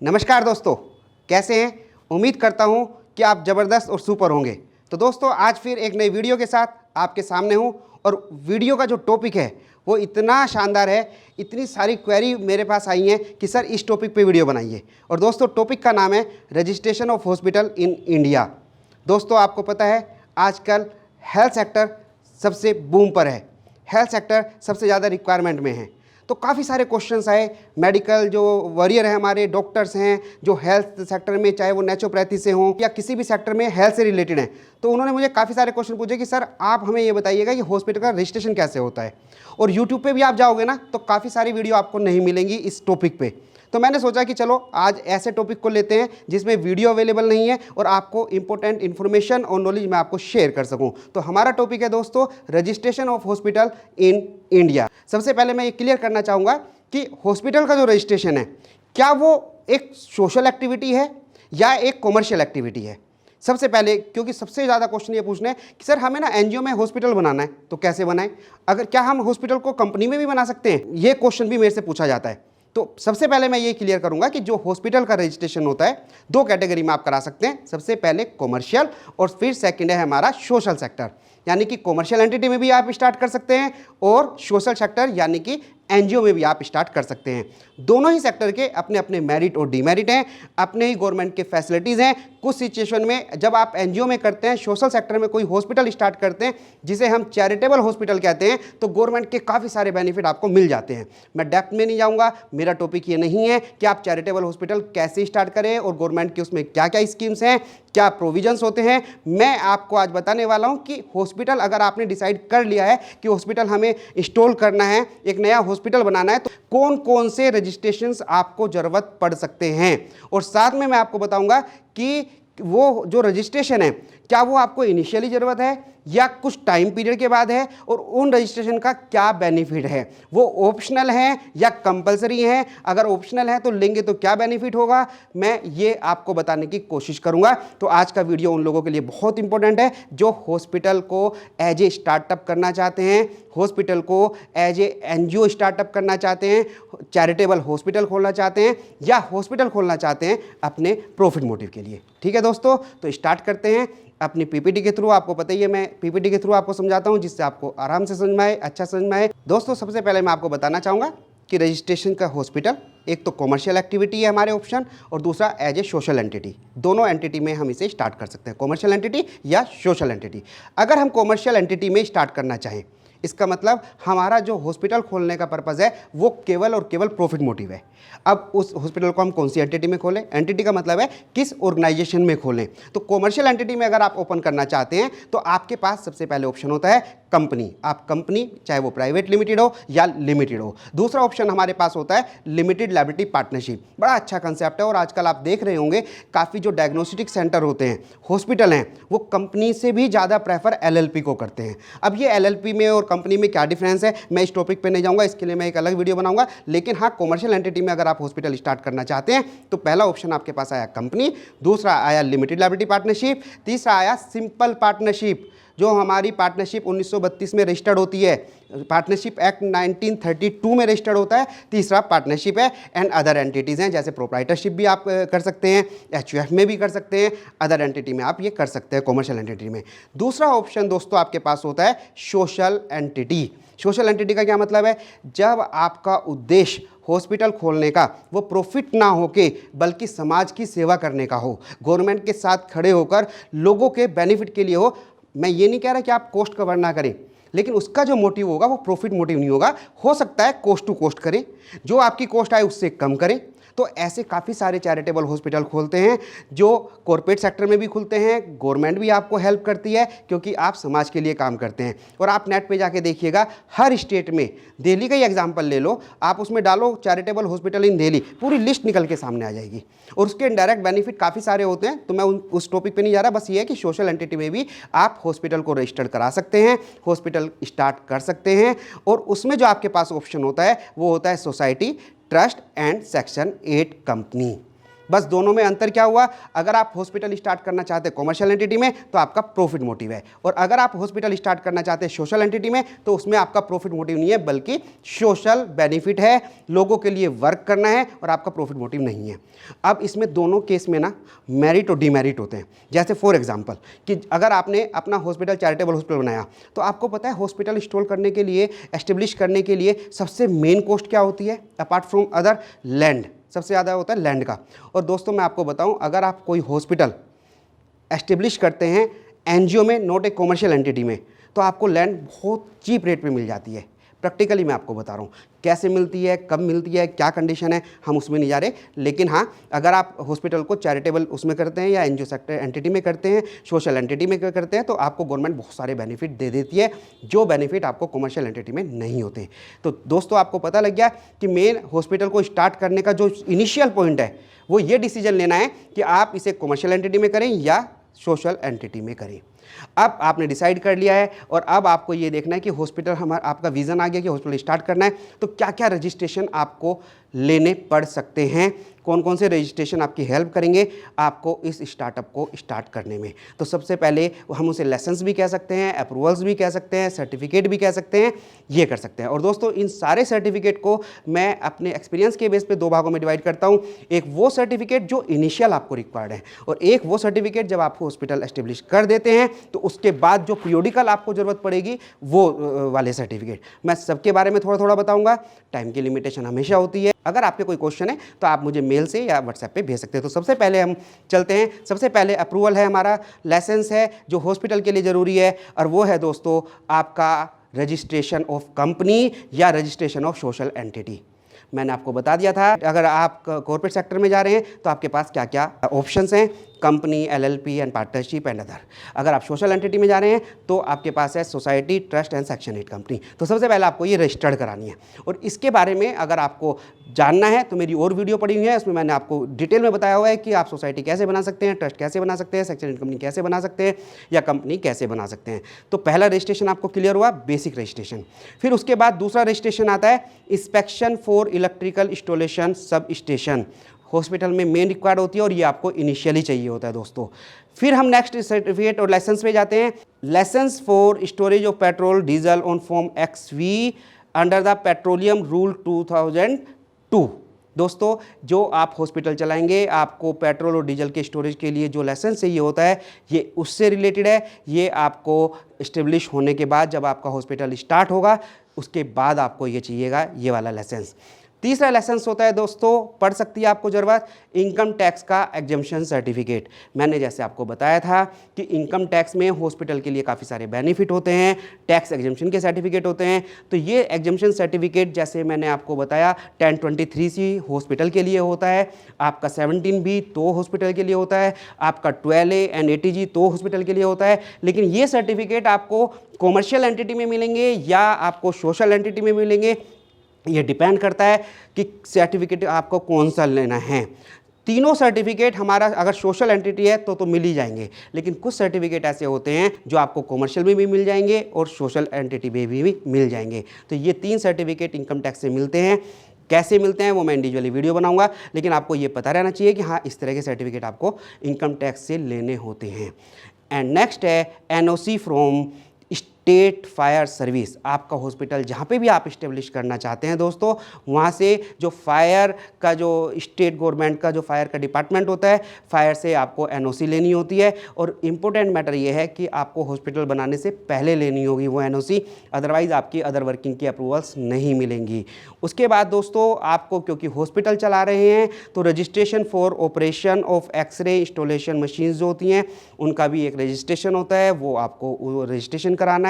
नमस्कार दोस्तों, कैसे हैं? उम्मीद करता हूं कि आप ज़बरदस्त और सुपर होंगे। तो दोस्तों, आज फिर एक नई वीडियो के साथ आपके सामने हूं और वीडियो का जो टॉपिक है वो इतना शानदार है, इतनी सारी क्वेरी मेरे पास आई हैं कि सर इस टॉपिक पे वीडियो बनाइए। और दोस्तों, टॉपिक का नाम है registration of hospital in India. दोस्तों, आपको पता है आजकल हेल्थ सेक्टर सबसे बूम पर है, हेल्थ सेक्टर सबसे ज़्यादा रिक्वायरमेंट में है। तो काफ़ी सारे क्वेश्चंस आए, मेडिकल जो वॉरियर हैं, हमारे डॉक्टर्स हैं जो हेल्थ सेक्टर में, चाहे वो नेचुरोपैथी से हों या किसी भी सेक्टर में हेल्थ से रिलेटेड हैं, तो उन्होंने मुझे काफ़ी सारे क्वेश्चन पूछे कि सर आप हमें ये बताइएगा कि हॉस्पिटल का रजिस्ट्रेशन कैसे होता है। और यूट्यूब पे भी आप जाओगे ना तो काफ़ी सारी वीडियो आपको नहीं मिलेंगी इस टॉपिक पे। तो मैंने सोचा कि चलो आज ऐसे टॉपिक को लेते हैं जिसमें वीडियो अवेलेबल नहीं है और आपको इंपॉर्टेंट इन्फॉर्मेशन और नॉलेज मैं आपको शेयर कर सकूं। तो हमारा टॉपिक है दोस्तों registration of hospital in India. सबसे पहले मैं ये क्लियर करना चाहूँगा कि हॉस्पिटल का जो रजिस्ट्रेशन है, क्या वो एक सोशल एक्टिविटी है या एक कॉमर्शियल एक्टिविटी है। सबसे पहले, क्योंकि सबसे ज़्यादा क्वेश्चन ये पूछने हैं कि सर हमें ना एनजीओ में हॉस्पिटल बनाना है तो कैसे बनाएं, अगर क्या हम हॉस्पिटल को कंपनी में भी बना सकते हैं, ये क्वेश्चन भी मेरे से पूछा जाता है। तो सबसे पहले मैं ये क्लियर करूंगा कि जो हॉस्पिटल का रजिस्ट्रेशन होता है दो कैटेगरी में आप करा सकते हैं। सबसे पहले कॉमर्शियल और फिर सेकंड है हमारा सोशल सेक्टर, यानी कि कॉमर्शियल एंटिटी में भी आप स्टार्ट कर सकते हैं और सोशल सेक्टर यानी कि एनजीओ में भी आप स्टार्ट कर सकते हैं। दोनों ही सेक्टर के अपने अपने मेरिट और डीमेरिट हैं, अपने ही गवर्नमेंट के फैसिलिटीज़ हैं। कुछ सिचुएशन में जब आप एनजीओ में करते हैं, सोशल सेक्टर में कोई हॉस्पिटल स्टार्ट करते हैं जिसे हम चैरिटेबल हॉस्पिटल कहते हैं, तो गवर्नमेंट के काफ़ी सारे बेनिफिट आपको मिल जाते हैं। मैं डेप्थ में नहीं जाऊँगा, मेरा टॉपिक ये नहीं है कि आप चैरिटेबल हॉस्पिटल कैसे स्टार्ट करें और गवर्नमेंट की उसमें क्या क्या स्कीम्स हैं, क्या प्रोविजंस होते हैं। मैं आपको आज बताने वाला हूं कि हॉस्पिटल अगर आपने डिसाइड कर लिया है कि हॉस्पिटल हमें इंस्टॉल करना है, एक नया हॉस्पिटल बनाना है, तो कौन कौन से रजिस्ट्रेशंस आपको ज़रूरत पड़ सकते हैं। और साथ में मैं आपको बताऊंगा कि वो जो रजिस्ट्रेशन है क्या वो आपको इनिशियली ज़रूरत है या कुछ टाइम पीरियड के बाद है, और उन रजिस्ट्रेशन का क्या बेनिफिट है, वो ऑप्शनल है या कंपलसरी है, अगर ऑप्शनल है तो लेंगे तो क्या बेनिफिट होगा, मैं ये आपको बताने की कोशिश करूंगा। तो आज का वीडियो उन लोगों के लिए बहुत इंपॉर्टेंट है जो हॉस्पिटल को एज ए स्टार्टअप करना चाहते हैं, हॉस्पिटल को एज ए एनजीओ स्टार्टअप करना चाहते हैं, चैरिटेबल हॉस्पिटल खोलना चाहते हैं या हॉस्पिटल खोलना चाहते हैं अपने प्रॉफिट मोटिव के लिए। ठीक है दोस्तों, तो स्टार्ट करते हैं अपनी पीपीटी के थ्रू। आपको पता ही है मैं पीपीटी के थ्रू आपको समझाता हूं जिससे आपको आराम से समझ में आए, अच्छा समझ में आए। दोस्तों, सबसे पहले मैं आपको बताना चाहूँगा कि रजिस्ट्रेशन का हॉस्पिटल एक तो कॉमर्शियल एक्टिविटी है हमारे ऑप्शन, और दूसरा एज ए सोशल एंटिटी। दोनों एंटिटी में हम इसे स्टार्ट कर सकते हैं, कॉमर्शियल एंटिटी या सोशल एंटिटी। अगर हम कॉमर्शियल एंटिटी में स्टार्ट करना चाहें, इसका मतलब हमारा जो हॉस्पिटल खोलने का पर्पज़ है वो केवल और केवल प्रॉफिट मोटिव है। अब उस हॉस्पिटल को हम कौन सी एंटिटी में खोलें, एंटिटी का मतलब है किस ऑर्गेनाइजेशन में खोलें। तो कॉमर्शियल एंटिटी में अगर आप ओपन करना चाहते हैं तो आपके पास सबसे पहले ऑप्शन होता है कंपनी। आप कंपनी, चाहे वो प्राइवेट लिमिटेड हो या लिमिटेड हो। दूसरा ऑप्शन हमारे पास होता है लिमिटेड लायबिलिटी पार्टनरशिप। बड़ा अच्छा कंसेप्ट है और आजकल आप देख रहे होंगे काफ़ी जो डायग्नोस्टिक सेंटर होते हैं, हॉस्पिटल हैं, वो कंपनी से भी ज़्यादा प्रेफर एलएलपी को करते हैं। अब ये एलएलपी में और कंपनी में क्या डिफरेंस है, मैं इस टॉपिक पे नहीं जाऊंगा, इसके लिए मैं एक अलग वीडियो बनाऊंगा। लेकिन हाँ, कॉमर्शियल एंटिटी में अगर आप हॉस्पिटल स्टार्ट करना चाहते हैं तो पहला ऑप्शन आपके पास आया कंपनी, दूसरा आया लिमिटेड लायबिलिटी पार्टनरशिप, तीसरा आया सिंपल पार्टनरशिप जो हमारी पार्टनरशिप 1932 में रजिस्टर्ड होती है, पार्टनरशिप एक्ट 1932 में रजिस्टर्ड होता है। तीसरा पार्टनरशिप है एंड अदर एंटिटीज़ हैं, जैसे प्रोप्राइटरशिप भी आप कर सकते हैं, एचयूएफ में भी कर सकते हैं, अदर एंटिटी में आप ये कर सकते हैं, कॉमर्शियल एंटिटी में। दूसरा ऑप्शन दोस्तों आपके पास होता है सोशल एंटिटी। सोशल एंटिटी का क्या मतलब है, जब आपका उद्देश्य हॉस्पिटल खोलने का वो प्रॉफिट ना होके बल्कि समाज की सेवा करने का हो, गवर्नमेंट के साथ खड़े होकर लोगों के बेनिफिट के लिए हो। मैं ये नहीं कह रहा कि आप कॉस्ट कवर ना करें, लेकिन उसका जो मोटिव होगा वो प्रॉफिट मोटिव नहीं होगा। हो सकता है कॉस्ट टू कॉस्ट करें, जो आपकी कॉस्ट आए उससे कम करें। तो ऐसे काफ़ी सारे चैरिटेबल हॉस्पिटल खोलते हैं जो कॉर्पोरेट सेक्टर में भी खुलते हैं, गवर्नमेंट भी आपको हेल्प करती है क्योंकि आप समाज के लिए काम करते हैं। और आप नेट पे जाके देखिएगा, हर स्टेट में, दिल्ली का ही एग्जांपल ले लो आप, उसमें डालो चैरिटेबल हॉस्पिटल इन दिल्ली, पूरी लिस्ट निकल के सामने आ जाएगी। और उसके डायरेक्ट बेनिफिट काफ़ी सारे होते हैं, तो मैं उस टॉपिक पर नहीं जा रहा। बस ये है कि सोशल एंटिटी में भी आप हॉस्पिटल को रजिस्टर करा सकते हैं, हॉस्पिटल स्टार्ट कर सकते हैं। और उसमें जो आपके पास ऑप्शन होता है वो होता है society, trust and section 8 company. बस दोनों में अंतर क्या हुआ, अगर आप हॉस्पिटल स्टार्ट करना चाहते हैं कॉमर्शियल एंटिटी में तो आपका प्रॉफिट मोटिव है, और अगर आप हॉस्पिटल स्टार्ट करना चाहते हैं सोशल एंटिटी में तो उसमें आपका प्रॉफिट मोटिव नहीं है बल्कि सोशल बेनिफिट है, लोगों के लिए वर्क करना है और आपका प्रॉफिट मोटिव नहीं है। अब इसमें दोनों केस में ना मेरिट और डिमेरिट होते हैं। जैसे फॉर एग्जांपल कि अगर आपने अपना हॉस्पिटल चैरिटेबल हॉस्पिटल बनाया तो आपको पता है हॉस्पिटल इंस्टॉल करने के लिए, एस्टेब्लिश करने के लिए सबसे मेन कॉस्ट क्या होती है अपार्ट फ्रॉम अदर, लैंड, सबसे ज़्यादा होता है लैंड का। और दोस्तों मैं आपको बताऊं, अगर आप कोई हॉस्पिटल एस्टेब्लिश करते हैं एनजीओ में, नॉट ए कॉमर्शियल एंटिटी में, तो आपको लैंड बहुत चीप रेट पे मिल जाती है। प्रैक्टिकली मैं आपको बता रहा हूँ कैसे मिलती है, कब मिलती है, क्या कंडीशन है, हम उसमें नहीं जा रहे। लेकिन हाँ, अगर आप हॉस्पिटल को चैरिटेबल उसमें करते हैं या एनजीओ सेक्टर एंटिटी में करते हैं, सोशल एंटिटी में करते हैं, तो आपको गवर्नमेंट बहुत सारे बेनिफिट दे देती है जो बेनिफिट आपको कमर्शियल एंटिटी में नहीं होते। तो दोस्तों आपको पता लग गया कि मेन हॉस्पिटल को स्टार्ट करने का जो इनिशियल पॉइंट है वो ये डिसीजन लेना है कि आप इसे कमर्शियल एंटिटी में करें या सोशल एंटिटी में करें। अब आपने डिसाइड कर लिया है और अब आपको ये देखना है कि हॉस्पिटल हमारा, आपका विजन आ गया कि हॉस्पिटल स्टार्ट करना है, तो क्या क्या रजिस्ट्रेशन आपको लेने पड़ सकते हैं, कौन कौन से रजिस्ट्रेशन आपकी हेल्प करेंगे आपको इस स्टार्टअप को स्टार्ट करने में। तो सबसे पहले हम उसे लाइसेंस भी कह सकते हैं, अप्रूवल्स भी कह सकते हैं, सर्टिफिकेट भी कह सकते हैं, ये कर सकते हैं। और दोस्तों इन सारे सर्टिफिकेट को मैं अपने एक्सपीरियंस के बेस पे दो भागों में डिवाइड करता हूँ। एक वो सर्टिफिकेट जो इनिशियल आपको रिक्वायर्ड है, और एक वो सर्टिफिकेट जब आप हॉस्पिटल एस्टेब्लिश कर देते हैं तो उसके बाद जो पीरियोडिकल आपको ज़रूरत पड़ेगी वो वाले सर्टिफिकेट। मैं सबके बारे में थोड़ा थोड़ा बताऊँगा, टाइम की लिमिटेशन हमेशा होती है। अगर आपके कोई क्वेश्चन है तो आप मुझे मेल से या व्हाट्सएप पे भेज सकते हैं। तो सबसे पहले हम चलते हैं, सबसे पहले अप्रूवल है हमारा, लाइसेंस है जो हॉस्पिटल के लिए ज़रूरी है, और वो है दोस्तों आपका रजिस्ट्रेशन ऑफ कंपनी या रजिस्ट्रेशन ऑफ सोशल एंटिटी। मैंने आपको बता दिया था अगर आप कॉर्पोरेट सेक्टर में जा रहे हैं तो आपके पास क्या क्या ऑप्शंस हैं, company, LLP and partnership and other. अगर आप सोशल एंटिटी में जा रहे हैं तो आपके पास है society, trust and section 8 company. तो सबसे पहले आपको ये रजिस्टर्ड करानी है, और इसके बारे में अगर आपको जानना है तो मेरी और वीडियो पड़ी हुई है, उसमें मैंने आपको डिटेल में बताया हुआ है कि आप सोसाइटी कैसे बना सकते हैं, ट्रस्ट कैसे बना सकते हैं, सेक्शन 8 कंपनी कैसे बना सकते हैं या कंपनी कैसे बना सकते हैं। तो पहला रजिस्ट्रेशन आपको क्लियर हुआ, बेसिक रजिस्ट्रेशन। फिर उसके बाद दूसरा रजिस्ट्रेशन आता है inspection for electrical installation sub station. Hospital में मेन रिक्वायर्ड होती है और ये आपको इनिशियली चाहिए होता है दोस्तों। फिर हम नेक्स्ट सर्टिफिकेट और लाइसेंस पे जाते हैं, license for storage of petrol diesel on form XV under the petroleum rule 2002। दोस्तों जो आप हॉस्पिटल चलाएंगे आपको पेट्रोल और डीजल के स्टोरेज के लिए जो लाइसेंस चाहिए होता है ये उससे रिलेटेड है। ये आपको इस्टेब्लिश होने के बाद जब आपका हॉस्पिटल स्टार्ट होगा उसके बाद आपको ये चाहिएगा, ये वाला लाइसेंस। तीसरा लाइसेंस होता है दोस्तों, पड़ सकती है आपको ज़रूरत, इनकम टैक्स का एग्जम्पशन सर्टिफिकेट। मैंने जैसे आपको बताया था कि इनकम टैक्स में हॉस्पिटल के लिए काफ़ी सारे बेनिफिट होते हैं, टैक्स एग्जम्पशन के सर्टिफिकेट होते हैं। तो ये एग्जम्पशन सर्टिफिकेट जैसे मैंने आपको बताया 1023C हॉस्पिटल के लिए होता है, आपका 17B तो हॉस्पिटल के लिए होता है, आपका 12A एंड 80G तो हॉस्पिटल के लिए होता है। लेकिन ये सर्टिफिकेट आपको कॉमर्शियल एंटिटी में मिलेंगे या आपको सोशल एंटिटी में मिलेंगे, ये डिपेंड करता है कि सर्टिफिकेट आपको कौन सा लेना है। तीनों सर्टिफिकेट हमारा अगर सोशल एंटिटी है तो मिल ही जाएंगे, लेकिन कुछ सर्टिफिकेट ऐसे होते हैं जो आपको कॉमर्शियल में भी मिल जाएंगे और सोशल एंटिटी में भी मिल जाएंगे। तो ये 3 सर्टिफिकेट इनकम टैक्स से मिलते हैं। कैसे मिलते हैं वो मैं इंडिविजुअली वीडियो बनाऊंगा, लेकिन आपको ये पता रहना चाहिए कि हाँ इस तरह के सर्टिफिकेट आपको इनकम टैक्स से लेने होते हैं। एंड नेक्स्ट है NOC from state fire service. आपका हॉस्पिटल जहाँ पे भी आप इस्टेब्लिश करना चाहते हैं दोस्तों, वहाँ से जो फायर का जो स्टेट गवर्नमेंट का जो फायर का डिपार्टमेंट होता है, फायर से आपको NOC लेनी होती है। और इम्पोर्टेंट मैटर ये है कि आपको हॉस्पिटल बनाने से पहले लेनी होगी वो NOC, अदरवाइज़ आपकी अदर वर्किंग की अप्रूवल्स नहीं मिलेंगी। उसके बाद दोस्तों आपको क्योंकि हॉस्पिटल चला रहे हैं तो registration for operation of x-ray installation machines जो होती हैं उनका भी एक रजिस्ट्रेशन होता है, वो आपको रजिस्ट्रेशन कराना है।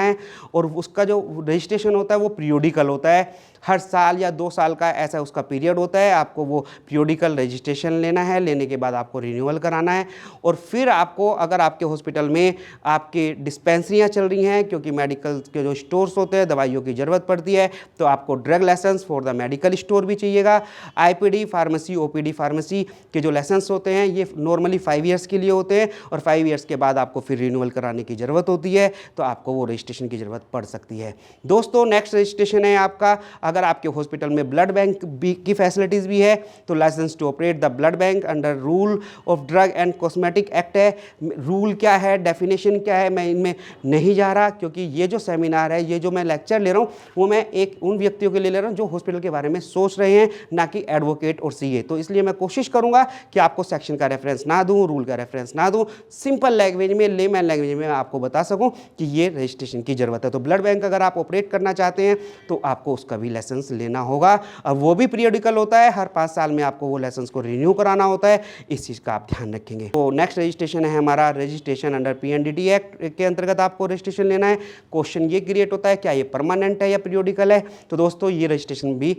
और उसका जो रजिस्ट्रेशन होता है वो पीरियोडिकल होता है, हर साल या 2 साल का ऐसा उसका पीरियड होता है। आपको वो पीरियोडिकल रजिस्ट्रेशन लेना है, लेने के बाद आपको रिन्यूअल कराना है। और फिर आपको अगर आपके हॉस्पिटल में आपकी डिस्पेंसरियाँ चल रही हैं, क्योंकि मेडिकल के जो स्टोर्स होते हैं दवाइयों की ज़रूरत पड़ती है, तो आपको drug license for the medical store भी चाहिएगा। IPD फार्मेसी, OPD फार्मेसी के जो लाइसेंस होते हैं ये नॉर्मली 5 ईयर्स के लिए होते हैं, और 5 ईयर्स के बाद आपको फिर रिन्यूअल कराने की ज़रूरत होती है, तो आपको वो रजिस्ट्रेशन की ज़रूरत पड़ सकती है। दोस्तों नेक्स्ट रजिस्ट्रेशन है आपका, अगर आपके हॉस्पिटल में ब्लड बैंक भी की फैसिलिटीज़ भी है तो license to operate the blood bank under rule of drug and cosmetic act है। रूल क्या है, डेफिनेशन क्या है, मैं इनमें नहीं जा रहा, क्योंकि ये जो सेमिनार है, ये जो मैं लेक्चर ले रहा हूँ, वो मैं एक उन व्यक्तियों के लिए ले रहा हूँ जो हॉस्पिटल के बारे में सोच रहे हैं, ना कि एडवोकेट और सीए। तो इसलिए मैं कोशिश करूँगा कि आपको सेक्शन का रेफरेंस ना दूँ, रूल का रेफरेंस ना दूँ, सिंपल लैंग्वेज में, लेमैन लैंग्वेज में आपको बता सकूँ कि ये रजिस्ट्रेशन की ज़रूरत है। तो ब्लड बैंक अगर आप ऑपरेट करना चाहते हैं तो आपको उसका भी लाइसेंस लेना होगा। अब वो भी पीरियडिकल होता है, हर 5 साल में आपको वो लाइसेंस को रिन्यू कराना होता है, इस चीज़ का आप ध्यान रखेंगे। तो नेक्स्ट रजिस्ट्रेशन है हमारा रजिस्ट्रेशन अंडर पीएनडीटी एक्ट के अंतर्गत आपको रजिस्ट्रेशन लेना है। क्वेश्चन ये क्रिएट होता है, क्या ये परमानेंट है या पीरियडिकल है? तो दोस्तों ये रजिस्ट्रेशन भी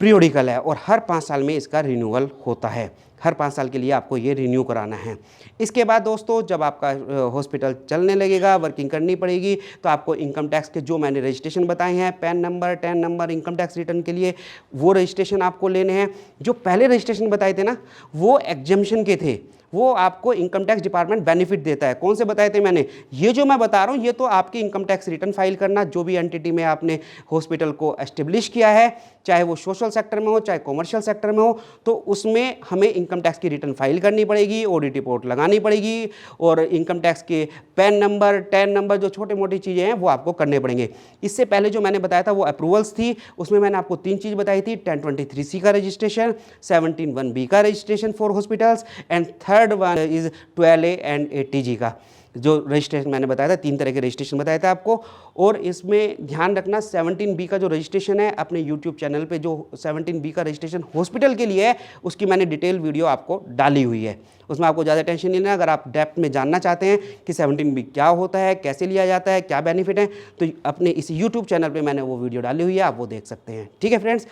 पीरियडिकल है और हर 5 साल में इसका रिन्यूअल होता है। हर 5 साल के लिए आपको ये रिन्यू कराना है। इसके बाद दोस्तों जब आपका हॉस्पिटल चलने लगेगा, वर्किंग करनी पड़ेगी, तो आपको इनकम टैक्स के जो मैंने रजिस्ट्रेशन बताए हैं, pan number, tan number, income tax return के लिए, वो रजिस्ट्रेशन आपको लेने हैं। जो पहले रजिस्ट्रेशन बताए थे ना, वो एग्जम्पशन के थे, वो आपको इनकम टैक्स डिपार्टमेंट बेनिफिट देता है। कौन से बताए थे मैंने? ये जो मैं बता रहा हूँ ये तो आपकी इनकम टैक्स रिटर्न फाइल करना, जो भी एंटिटी में आपने हॉस्पिटल को एस्टेब्लिश किया है, चाहे वो सोशल सेक्टर में हो चाहे कॉमर्शियल सेक्टर में हो, तो उसमें हमें इनकम टैक्स की रिटर्न फाइल करनी पड़ेगी, ऑडिट रिपोर्ट लगानी पड़ेगी, और इनकम टैक्स के पैन नंबर, टैन नंबर, जो छोटे मोटी चीज़ें हैं वो आपको करने पड़ेंगे। इससे पहले जो मैंने बताया था वो अप्रूवल्स थी, उसमें मैंने आपको 3 चीज़ बताई थी, 1023C का रजिस्ट्रेशन, 17(1)B का registration for hospitals, and third one is 12A and 80G का जो रजिस्ट्रेशन मैंने बताया था। 3 तरह के रजिस्ट्रेशन बताया था आपको। और इसमें ध्यान रखना 17B का जो रजिस्ट्रेशन है, अपने YouTube चैनल पे जो 17B का रजिस्ट्रेशन हॉस्पिटल के लिए है, उसकी मैंने डिटेल वीडियो आपको डाली हुई है। उसमें आपको ज़्यादा टेंशन नहीं लेना। अगर आप डेप्थ में जानना चाहते हैं कि 17B क्या होता है, कैसे लिया जाता है, क्या बेनिफिट है, तो अपने इस YouTube चैनल पर मैंने वो वीडियो डाली हुई है, आप वो देख सकते हैं। ठीक है फ्रेंड्स,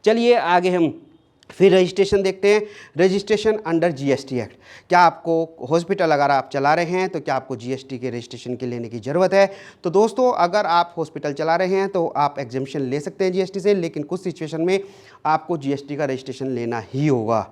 चलिए आगे हम फिर रजिस्ट्रेशन देखते हैं। Registration under GST act. क्या आपको हॉस्पिटल अगर आप चला रहे हैं तो क्या आपको जीएसटी के रजिस्ट्रेशन के लेने की ज़रूरत है? तो दोस्तों अगर आप हॉस्पिटल चला रहे हैं तो आप एग्जेम्पशन ले सकते हैं जीएसटी से, लेकिन कुछ सिचुएशन में आपको जीएसटी का रजिस्ट्रेशन लेना ही होगा।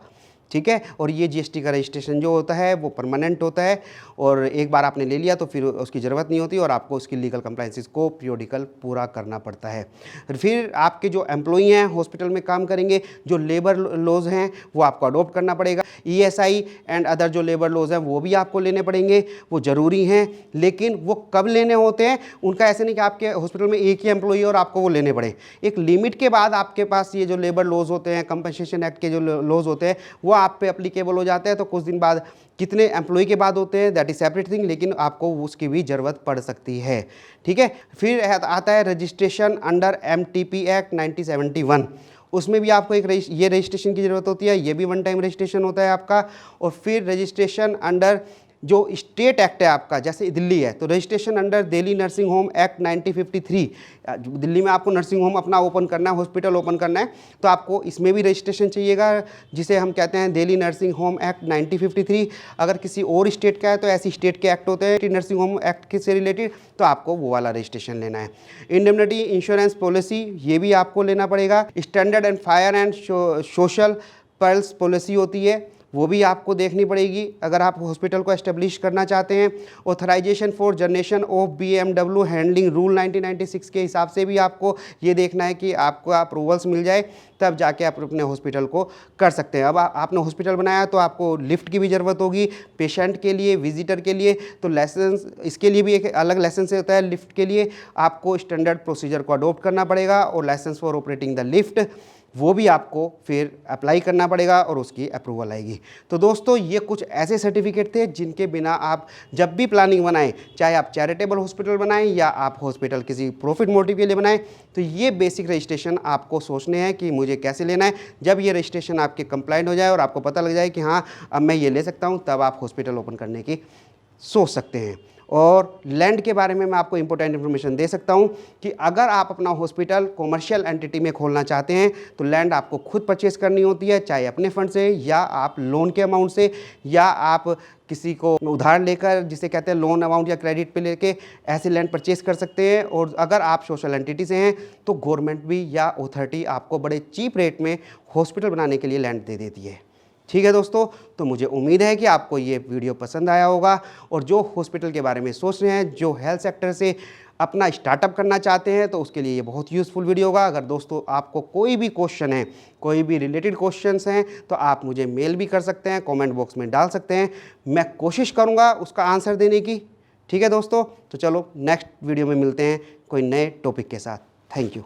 ठीक है, और ये जीएसटी का रजिस्ट्रेशन जो होता है वो परमानेंट होता है, और एक बार आपने ले लिया तो फिर उसकी ज़रूरत नहीं होती, और आपको उसकी लीगल कंप्लाइंसेस को पीरियडिकल पूरा करना पड़ता है। फिर आपके जो एम्प्लॉई हैं हॉस्पिटल में काम करेंगे, जो लेबर लॉज हैं वो आपको अडोप्ट करना पड़ेगा। ईएसआई एंड अदर जो लेबर लॉज हैं वो भी आपको लेने पड़ेंगे, वो ज़रूरी हैं, लेकिन वो कब लेने होते हैं उनका ऐसे नहीं कि आपके हॉस्पिटल में एक ही एम्प्लॉई और आपको वो लेने पड़े। एक लिमिट के बाद आपके पास ये जो लेबर लॉज होते हैं, कंपनसेशन एक्ट के जो लॉज होते हैं, वो आप पे अप्लीकेबल हो जाते हैं। तो कुछ दिन बाद, कितने एम्प्लॉय के बाद होते हैं दैट इज सेपरेट थिंग, लेकिन आपको उसकी भी ज़रूरत पड़ सकती है। ठीक है, फिर आता है रजिस्ट्रेशन अंडर एमटीपी एक्ट 1971। उसमें भी आपको ये रजिस्ट्रेशन की ज़रूरत होती है, ये भी 1 टाइम रजिस्ट्रेशन होता है आपका। और फिर रजिस्ट्रेशन अंडर जो स्टेट एक्ट है आपका, जैसे दिल्ली है तो registration under Delhi nursing home act 1953। Delhi में आपको नर्सिंग होम अपना ओपन करना है, हॉस्पिटल ओपन करना है, तो आपको इसमें भी रजिस्ट्रेशन चाहिएगा, जिसे हम कहते हैं दिल्ली नर्सिंग होम एक्ट 1953। अगर किसी और स्टेट का है तो ऐसी स्टेट के एक्ट होते हैं नर्सिंग होम एक्ट से रिलेटेड, तो आपको वो वाला रजिस्ट्रेशन लेना है। इंडेमनिटी इंश्योरेंस पॉलिसी, ये भी आपको लेना पड़ेगा। Standard and fire and social pearls policy होती है, वो भी आपको देखनी पड़ेगी अगर आप हॉस्पिटल को एस्टेब्लिश करना चाहते हैं। Authorization for generation of BMW handling rule 1996 के हिसाब से भी आपको ये देखना है कि आपको अप्रूवल्स मिल जाए, तब जाके आप अपने हॉस्पिटल को कर सकते हैं। अब आपने हॉस्पिटल बनाया तो आपको लिफ्ट की भी ज़रूरत होगी, पेशेंट के लिए, विजिटर के लिए, तो लाइसेंस, इसके लिए भी एक अलग लाइसेंस होता है। लिफ्ट के लिए आपको स्टैंडर्ड प्रोसीजर को अडोप्ट करना पड़ेगा, और license for operating the lift वो भी आपको फिर अप्लाई करना पड़ेगा और उसकी अप्रूवल आएगी। तो दोस्तों ये कुछ ऐसे सर्टिफिकेट थे जिनके बिना आप जब भी प्लानिंग बनाएं, चाहे आप चैरिटेबल हॉस्पिटल बनाएं या आप हॉस्पिटल किसी प्रॉफिट मोटिव के लिए बनाएं, तो ये बेसिक रजिस्ट्रेशन आपको सोचने हैं कि मुझे कैसे लेना है। जब ये रजिस्ट्रेशन आपके कंप्लाइंट हो जाए और आपको पता लग जाए कि हाँ अब मैं ये ले सकता हूँ, तब आप हॉस्पिटल ओपन करने की सोच सकते हैं। और लैंड के बारे में मैं आपको इंपॉर्टेंट इन्फॉर्मेशन दे सकता हूं कि अगर आप अपना हॉस्पिटल कॉमर्शियल एंटिटी में खोलना चाहते हैं तो लैंड आपको खुद परचेस करनी होती है, चाहे अपने फंड से या आप लोन के अमाउंट से, या आप किसी को उधार लेकर, जिसे कहते हैं लोन अमाउंट या क्रेडिट पे लेके ऐसे लैंड परचेस कर सकते हैं। और अगर आप सोशल एंटिटी से हैं तो गवर्नमेंट भी या अथॉरिटी आपको बड़े चीप रेट में हॉस्पिटल बनाने के लिए लैंड दे देती है। ठीक है दोस्तों, तो मुझे उम्मीद है कि आपको ये वीडियो पसंद आया होगा, और जो हॉस्पिटल के बारे में सोच रहे हैं, जो हेल्थ सेक्टर से अपना स्टार्टअप करना चाहते हैं तो उसके लिए ये बहुत यूज़फुल वीडियो होगा। अगर दोस्तों आपको कोई भी क्वेश्चन है, कोई भी रिलेटेड क्वेश्चंस हैं, तो आप मुझे मेल भी कर सकते हैं, कमेंट बॉक्स में डाल सकते हैं, मैं कोशिश करूँगा उसका आंसर देने की। ठीक है दोस्तों, तो चलो नेक्स्ट वीडियो में मिलते हैं कोई नए टॉपिक के साथ। Thank you.